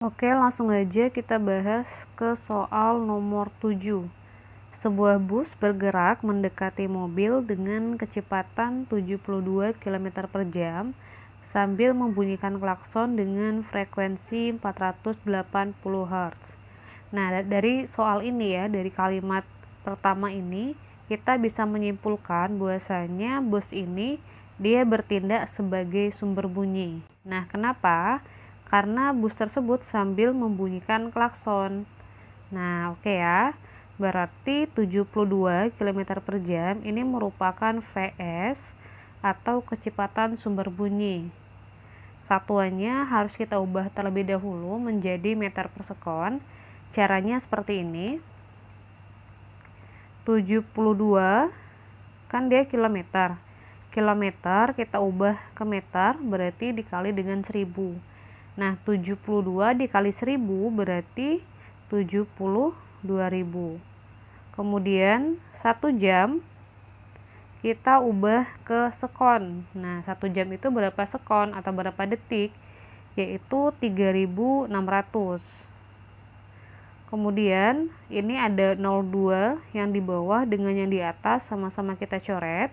Oke, langsung aja kita bahas ke soal nomor 7. Sebuah bus bergerak mendekati mobil dengan kecepatan 72 km per jam sambil membunyikan klakson dengan frekuensi 480 Hz. Nah, dari soal ini ya, dari kalimat pertama ini, kita bisa menyimpulkan bahwasanya bus ini dia bertindak sebagai sumber bunyi. Nah, kenapa? Karena bus tersebut sambil membunyikan klakson. Nah, oke ya. Berarti 72 km per jam ini merupakan VS atau kecepatan sumber bunyi. Satuannya harus kita ubah terlebih dahulu menjadi meter per sekon. Caranya seperti ini. 72 kan dia kilometer. Kilometer kita ubah ke meter berarti dikali dengan 1000. Nah, 72 dikali 1000 berarti 72.000. Kemudian 1 jam kita ubah ke sekon. Nah, 1 jam itu berapa sekon atau berapa detik? Yaitu 3600. Kemudian ini ada 02 yang di bawah dengan yang di atas sama-sama kita coret.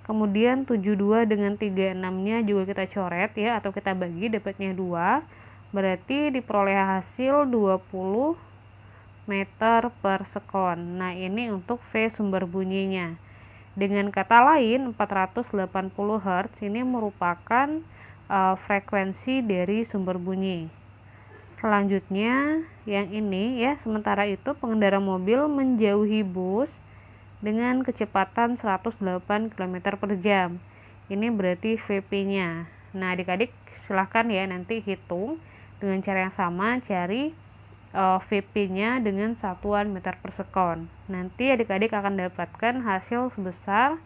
Kemudian 72 dengan 36-nya juga kita coret ya, atau kita bagi dapatnya 2. Berarti diperoleh hasil 20 meter per sekon. Nah, ini untuk V sumber bunyinya. Dengan kata lain, 480 Hz ini merupakan frekuensi dari sumber bunyi. Selanjutnya, yang ini ya, sementara itu pengendara mobil menjauhi bus dengan kecepatan 108 km per jam. Ini berarti VP-nya. Nah, adik-adik silahkan ya nanti hitung dengan cara yang sama, cari VP-nya dengan satuan meter per sekon. Nanti adik-adik akan dapatkan hasil sebesar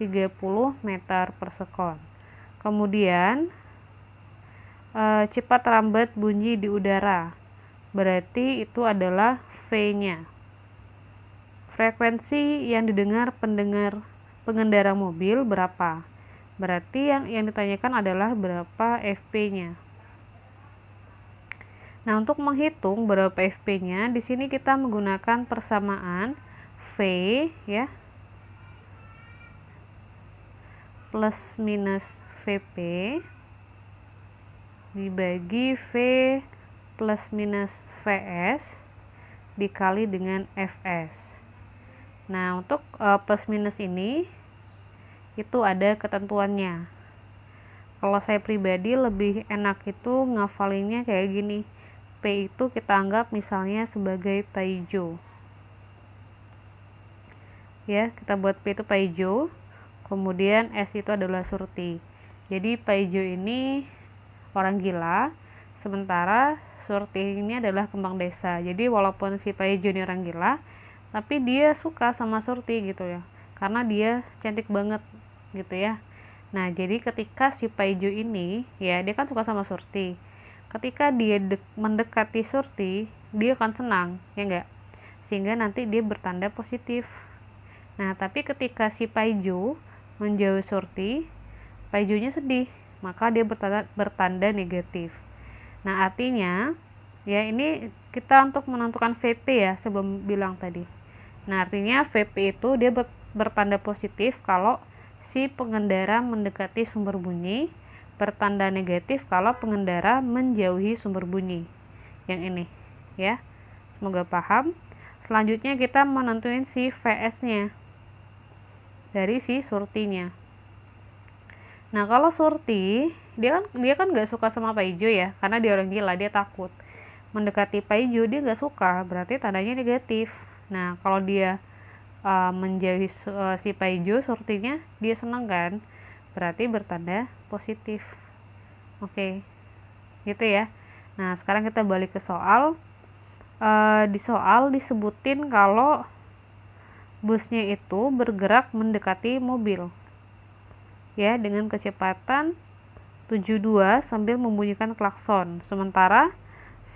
30 meter per sekon. Kemudian cepat lambat bunyi di udara. Berarti itu adalah V-nya. Frekuensi yang didengar pengendara mobil berapa? Berarti yang ditanyakan adalah berapa FP-nya. Nah, untuk menghitung berapa FP-nya, di sini kita menggunakan persamaan V ya plus minus VP dibagi V plus minus VS dikali dengan FS. Nah, untuk plus minus ini itu ada ketentuannya. Kalau saya pribadi lebih enak itu ngafalinnya kayak gini. P itu kita anggap misalnya sebagai paijo. Ya, kita buat P itu paijo. Kemudian S itu adalah surti. Jadi paijo ini orang gila, sementara surti ini adalah kembang desa. Jadi walaupun si paijo ini orang gila, tapi dia suka sama surti gitu ya, karena dia cantik banget gitu ya. Nah, jadi ketika si paijo ini ya, dia kan suka sama surti, ketika dia mendekati surti, dia akan senang ya enggak, sehingga nanti dia bertanda positif. Nah, tapi ketika si paijo menjauh surti, paijonya sedih, maka dia bertanda negatif. Nah, artinya ya, ini kita untuk menentukan VP ya, sebelum bilang tadi. Nah, artinya VP itu dia bertanda positif kalau si pengendara mendekati sumber bunyi, bertanda negatif kalau pengendara menjauhi sumber bunyi. Yang ini ya. Semoga paham. Selanjutnya kita menentuin si VS-nya dari si surtinya. Nah, kalau surti, dia kan nggak suka sama paijo ya, karena dia orang gila, dia takut. Mendekati paijo dia nggak suka, berarti tandanya negatif. Nah, kalau dia menjauhi si paijo, surtinya, dia senang kan, berarti bertanda positif. Oke, gitu ya. Nah, sekarang kita balik ke soal. Di soal disebutin kalau busnya itu bergerak mendekati mobil ya dengan kecepatan 72 sambil membunyikan klakson, sementara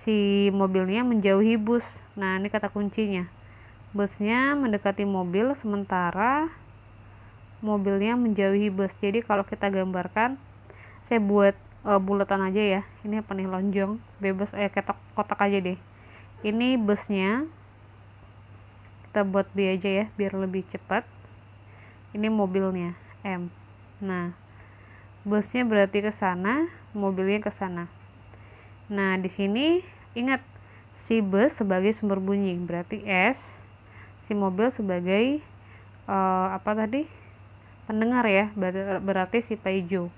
si mobilnya menjauhi bus. Nah, ini kata kuncinya. Busnya mendekati mobil sementara mobilnya menjauhi bus. Jadi kalau kita gambarkan, saya buat bulatan aja ya. Ini apa nih, lonjong, bebas, kotak aja deh. Ini busnya, kita buat B aja ya biar lebih cepat. Ini mobilnya, M. Nah, busnya berarti ke sana, mobilnya ke sana. Nah, di sini ingat si bus sebagai sumber bunyi, berarti S, si mobil sebagai apa tadi? Pendengar ya, berarti si Paijo.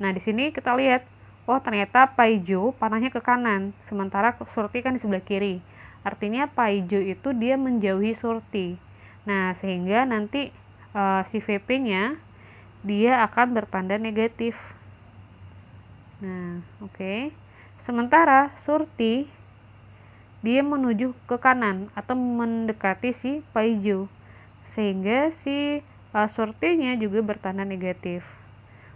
Nah, di sini kita lihat, oh ternyata Paijo panahnya ke kanan, sementara Surti kan di sebelah kiri. Artinya Paijo itu dia menjauhi Surti. Nah, sehingga nanti si VP-nya dia akan bertanda negatif. Nah, oke. Sementara Surti dia menuju ke kanan atau mendekati si Paijo, sehingga si Surtinya juga bertanda negatif.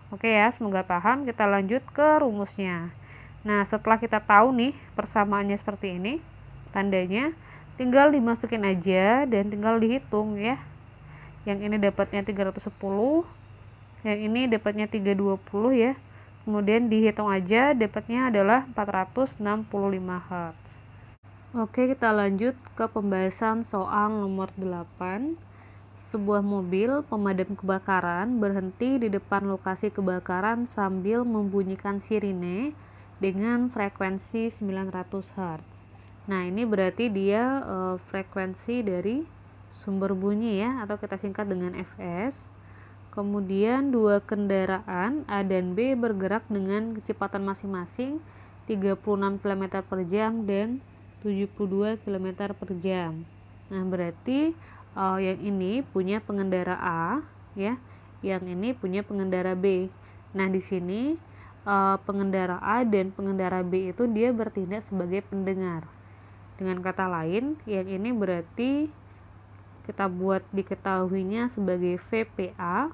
Oke ya, semoga paham. Kita lanjut ke rumusnya. Nah, setelah kita tahu nih persamaannya seperti ini, tandanya tinggal dimasukin aja dan tinggal dihitung ya. Yang ini dapatnya 310, yang ini dapatnya 320 ya. Kemudian dihitung aja, dapatnya adalah 465 Hz. Oke, kita lanjut ke pembahasan soal nomor 8. Sebuah mobil pemadam kebakaran berhenti di depan lokasi kebakaran sambil membunyikan sirine dengan frekuensi 900 Hz. Nah, ini berarti dia frekuensi dari sumber bunyi ya, atau kita singkat dengan Fs. Kemudian dua kendaraan A dan B bergerak dengan kecepatan masing-masing 36 km per jam dan 72 km per jam. Nah, berarti yang ini punya pengendara A ya, yang ini punya pengendara B. Nah, di sini pengendara A dan pengendara B itu dia bertindak sebagai pendengar. Dengan kata lain, yang ini berarti kita buat diketahuinya sebagai VPA,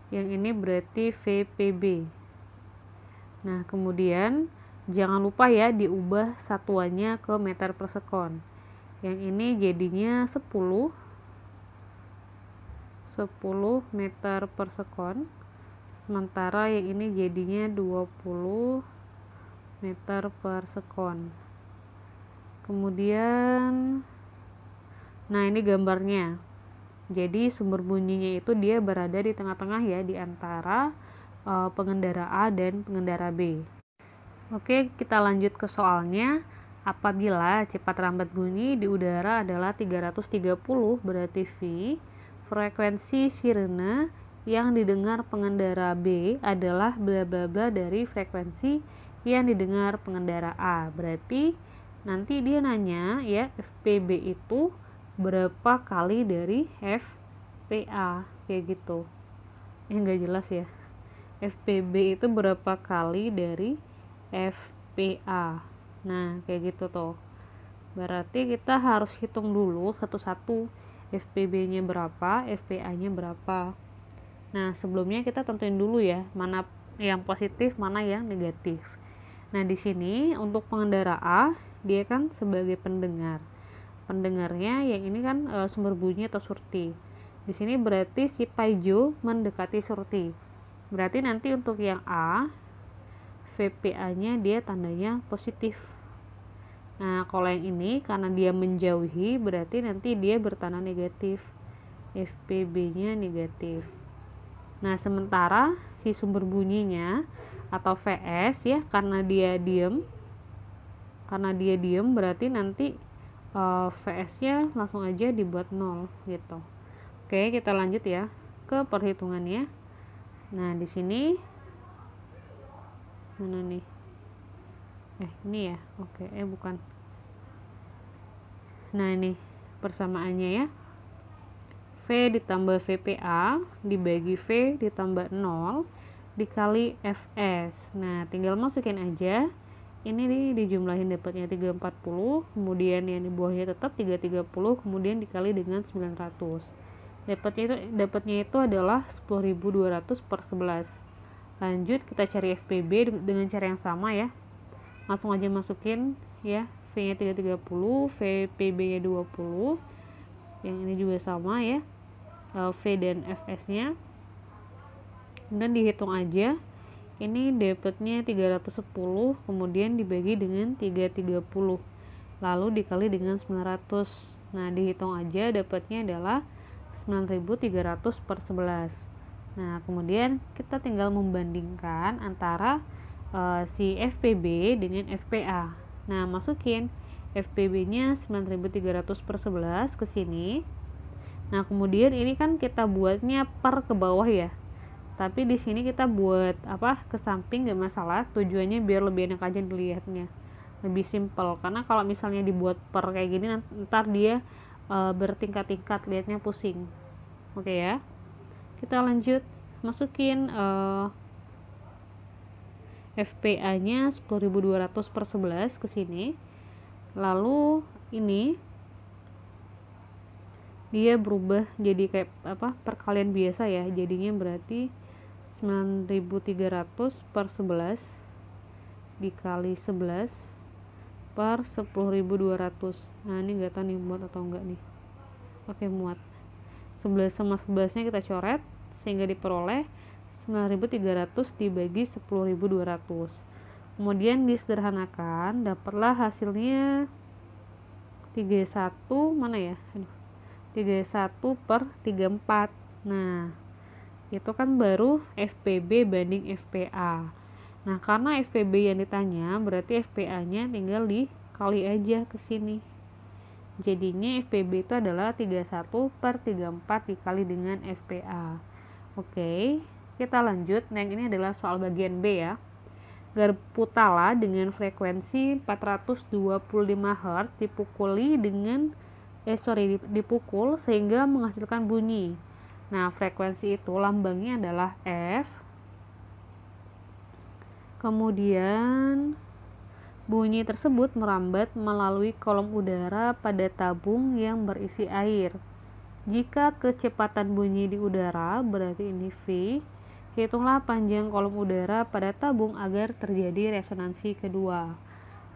yang ini berarti VPB. Nah, kemudian jangan lupa ya diubah satuannya ke meter per sekon. Yang ini jadinya 10 meter per sekon, sementara yang ini jadinya 20 meter per sekon. Kemudian nah, ini gambarnya. Jadi sumber bunyinya itu dia berada di tengah-tengah ya, di antara pengendara A dan pengendara B. Oke, kita lanjut ke soalnya. Apabila cepat lambat bunyi di udara adalah 330, berarti V, frekuensi sirene yang didengar pengendara B adalah bla bla bla dari frekuensi yang didengar pengendara A. Berarti nanti dia nanya ya, FPB itu berapa kali dari FPA, kayak gitu. Nggak jelas ya. FPB itu berapa kali dari FPA. Nah, kayak gitu tuh. Berarti kita harus hitung dulu satu-satu, FPB-nya berapa, FPA-nya berapa. Nah, sebelumnya kita tentuin dulu ya, mana yang positif, mana yang negatif. Nah, di sini untuk pengendara A, dia kan sebagai pendengar. Pendengarnya yang ini kan sumber bunyi atau Surti. Di sini berarti si Paijo mendekati Surti. Berarti nanti untuk yang A, VPA-nya dia tandanya positif. Nah, kalau yang ini karena dia menjauhi, berarti nanti dia bertanda negatif. FPB-nya negatif. Nah, sementara si sumber bunyinya atau VS ya, karena dia diem berarti nanti VS-nya langsung aja dibuat 0 gitu. Oke, kita lanjut ya ke perhitungannya. Nah, di sini mana nih? Ini ya. Oke, bukan. Nah, ini persamaannya ya. V ditambah VPA dibagi V ditambah 0 dikali Fs. Nah, tinggal masukin aja. Ini nih dijumlahin dapatnya 340, kemudian yang di bawahnya tetap 330, kemudian dikali dengan 900. Dapatnya itu adalah 10.200 per 11. Lanjut kita cari FPB dengan cara yang sama ya. Langsung aja masukin ya, V-nya 330, VPB-nya 20. Yang ini juga sama ya, V dan Fs-nya. Kemudian dihitung aja. ini dapatnya 310, kemudian dibagi dengan 330, lalu dikali dengan 900. Nah, dihitung aja dapatnya adalah 9.300 per 11. Nah, kemudian kita tinggal membandingkan antara si FPB dengan FPA. Nah, masukin FPB-nya 9.300 per 11 ke sini. Nah, kemudian ini kan kita buatnya per ke bawah ya. Tapi di sini kita buat ke samping gak masalah, tujuannya biar lebih enak aja dilihatnya, lebih simple. Karena kalau misalnya dibuat per kayak gini ntar dia bertingkat-tingkat, lihatnya pusing. Oke ya, kita lanjut masukin FPA nya 10.200 per 11 ke sini. Lalu ini dia berubah jadi kayak perkalian biasa ya, jadinya berarti 9.300 per 11 dikali 11 per 10.200. Nah, ini enggak tahu nih muat atau enggak nih. Oke, muat. 11 sama 11 nya kita coret sehingga diperoleh 9.300 dibagi 10.200. Kemudian disederhanakan, dapatlah hasilnya 31 mana ya? 31 per 34. Nah, itu kan baru FPB banding FPA. Nah, karena FPB yang ditanya, berarti FPA-nya tinggal dikali aja ke sini. Jadinya FPB itu adalah 31 per 34 dikali dengan FPA. Oke, kita lanjut. Yang ini adalah soal bagian B ya. Garpu tala dengan frekuensi 425 Hz dipukul sehingga menghasilkan bunyi. Nah, frekuensi itu lambangnya adalah F. Kemudian bunyi tersebut merambat melalui kolom udara pada tabung yang berisi air. Jika kecepatan bunyi di udara berarti ini V, hitunglah panjang kolom udara pada tabung agar terjadi resonansi kedua.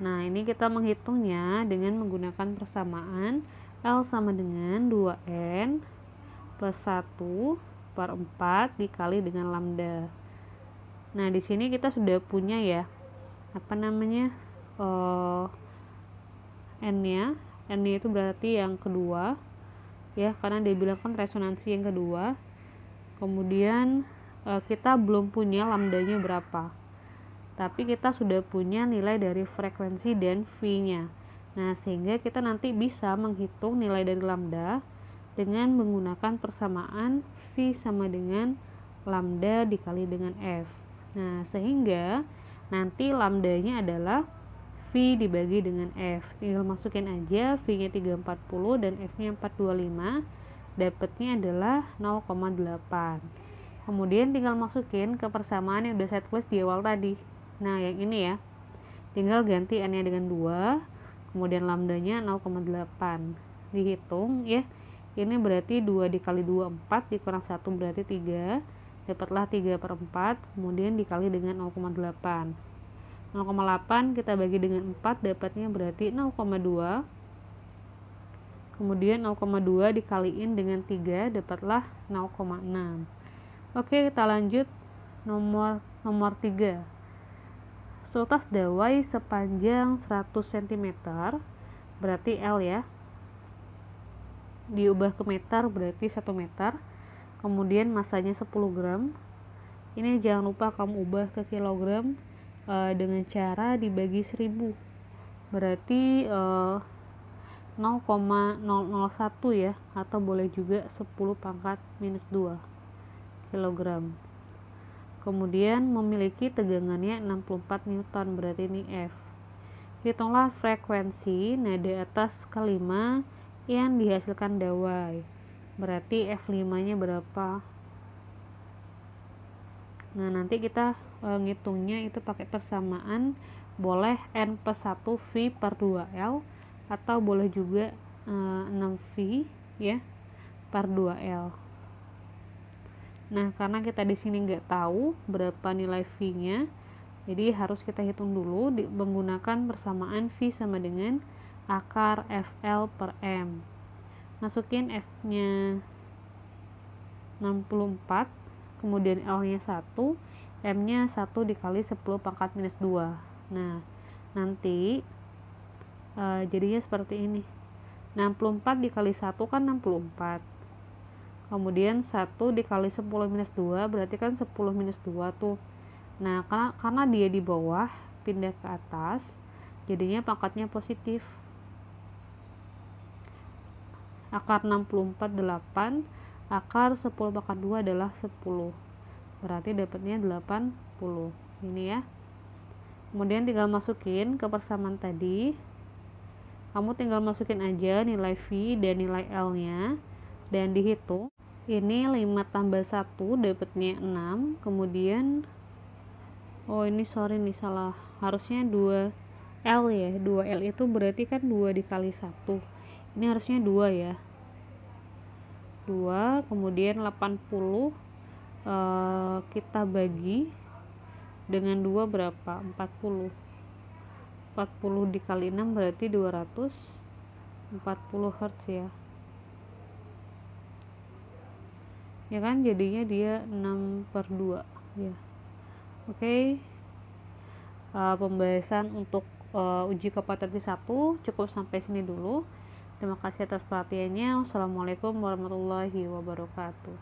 Nah, ini kita menghitungnya dengan menggunakan persamaan L sama dengan 2N plus 1 per 4 dikali dengan lambda. Nah, di sini kita sudah punya ya, N-nya. N-nya itu berarti yang kedua ya, karena dia bilang kan resonansi yang kedua. Kemudian kita belum punya lambdanya berapa, tapi kita sudah punya nilai dari frekuensi dan V-nya. Nah, sehingga kita nanti bisa menghitung nilai dari lambda dengan menggunakan persamaan V sama dengan lambda dikali dengan F. Nah, sehingga nanti lambdanya adalah V dibagi dengan F. Tinggal masukin aja, V-nya 340 dan F-nya 425. Dapatnya adalah 0,8. Kemudian tinggal masukin ke persamaan yang udah saya tulis di awal tadi. Nah, yang ini ya, tinggal ganti N-nya dengan 2, kemudian lambdanya 0,8. Dihitung ya, ini berarti 2 dikali 2, 4, dikurang 1 berarti 3. Dapatlah 3 per 4, kemudian dikali dengan 0,8. 0,8 kita bagi dengan 4, dapatnya berarti 0,2. Kemudian 0,2 dikaliin dengan 3, dapatlah 0,6. Oke, kita lanjut nomor 3. Seutas dawai sepanjang 100 cm, berarti L ya. Diubah ke meter berarti 1 meter. Kemudian masanya 10 gram. Ini jangan lupa kamu ubah ke kilogram dengan cara dibagi 1000. Berarti 0,001 ya, atau boleh juga 10 pangkat minus 2 kilogram. Kemudian memiliki tegangannya 64 Newton, berarti ini F. Hitunglah frekuensi nada atas kelima yang dihasilkan dawai. Berarti F5 nya berapa? Nah, nanti kita ngitungnya itu pakai persamaan, boleh N plus 1 V per 2L, atau boleh juga 6V ya per 2L. Nah, karena kita di sini nggak tahu berapa nilai V-nya, jadi harus kita hitung dulu menggunakan persamaan V sama dengan akar FL per M. Masukin F-nya 64, kemudian L-nya 1, M nya 1 dikali 10 pangkat minus 2. Nah nanti jadinya seperti ini, 64 dikali 1 kan 64, kemudian 1 dikali 10 minus 2 berarti kan 10 minus 2 tuh. Nah karena dia di bawah pindah ke atas, jadinya pangkatnya positif. Akar 64 8, akar 10 pangkat 2 adalah 10, berarti dapatnya 80 ini ya. Kemudian tinggal masukin ke persamaan tadi, kamu tinggal masukin aja nilai V dan nilai L nya dan dihitung. Ini 5 tambah 1 dapatnya 6, kemudian ini sorry nih salah, harusnya 2L ya, 2L itu berarti kan 2 dikali 1, ini harusnya 2 ya, 2, kemudian 80 kita bagi dengan 2 berapa, 40 dikali 6 berarti 240 Hz ya kan, jadinya dia 6/2 ya. Oke. Pembahasan untuk uji kompetensi 1 cukup sampai sini dulu. Terima kasih atas perhatiannya. Wassalamualaikum warahmatullahi wabarakatuh.